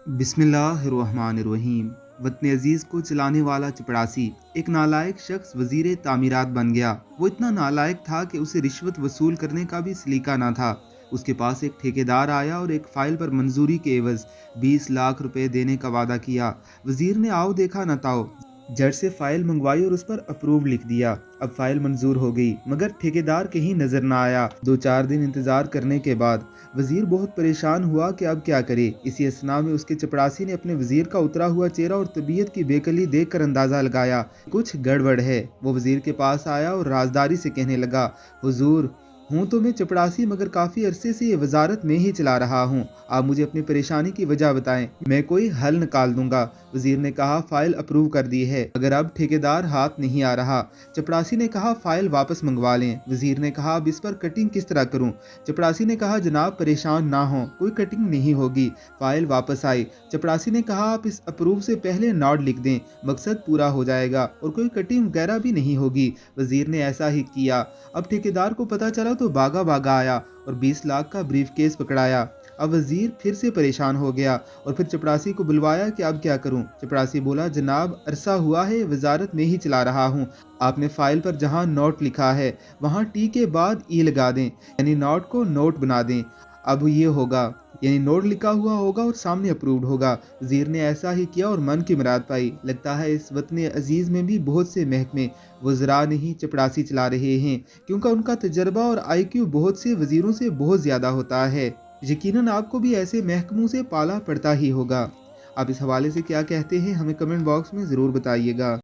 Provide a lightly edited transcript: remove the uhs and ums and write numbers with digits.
बिस्मिल्लाहिर्रहमानिर्रहीम। वतन अजीज़ को चलाने वाला चपड़ासी एक नालायक शख्स वजीर तामीरात बन गया। वो इतना नालायक था कि उसे रिश्वत वसूल करने का भी सलीका ना था। उसके पास एक ठेकेदार आया और एक फ़ाइल पर मंजूरी के एवज 20 लाख रुपए देने का वादा किया। वजीर ने आओ देखा न ताओ, जज से फ़ाइल मंगवाई और उस पर अप्रूव लिख दिया। अब फ़ाइल मंजूर हो गई, मगर ठेकेदार कहीं नज़र ना आया। 2-4 दिन इंतज़ार करने के बाद वजीर बहुत परेशान हुआ कि अब क्या करे। इसी असना में उसके चपड़ासी ने अपने वजीर का उतरा हुआ चेहरा और तबीयत की बेकली देखकर अंदाज़ा लगाया कुछ गड़बड़ है। वो वजीर के पास आया और राजदारी से कहने लगा, हुजूर, हूँ तो मैं चपड़ासी, मगर काफ़ी अरसे से ये वजारत में ही चला रहा हूँ। आप मुझे अपनी परेशानी की वजह बताएं, मैं कोई हल निकाल दूंगा। वजीर ने कहा, फाइल अप्रूव कर दी है, मगर अब ठेकेदार हाथ नहीं आ रहा। चपड़ासी ने कहा, फाइल वापस मंगवा लें। वजीर ने कहा, अब इस पर कटिंग किस तरह करूं? चपड़ासी ने कहा, जनाब परेशान ना हो, कोई कटिंग नहीं होगी। फाइल वापस आई। चपड़ासी ने कहा, आप इस अप्रूव से पहले नॉट लिख दें, मकसद पूरा हो जाएगा और कोई कटिंग वगैरह भी नहीं होगी। वजीर ने ऐसा ही किया। अब ठेकेदार को पता चला तो भागा भागा आया और 20 लाख का ब्रीफ केस पकड़ाया। अब वजीर फिर से परेशान हो गया और फिर चपड़ासी को बुलवाया कि अब क्या करूं। चपड़ासी बोला, जनाब अरसा हुआ है वजारत में ही चला रहा हूं। आपने फाइल पर जहां नोट लिखा है वहां टी के बाद ई लगा दें, यानी नोट को नोट बना दें। अब ये होगा, यानी नोट लिखा हुआ होगा और सामने अप्रूव्ड होगा। वजीर ने ऐसा ही किया और मन की मुराद पाई। लगता है इस वतन अजीज़ में भी बहुत से महकमे वज़रा नहीं चपड़ासी चला रहे हैं, क्योंकि उनका तजर्बा और IQ बहुत से वजीरों से बहुत ज़्यादा होता है। यकीनन आपको भी ऐसे महकमों से पाला पड़ता ही होगा। आप इस हवाले से क्या कहते हैं, हमें कमेंट बॉक्स में ज़रूर बताइएगा।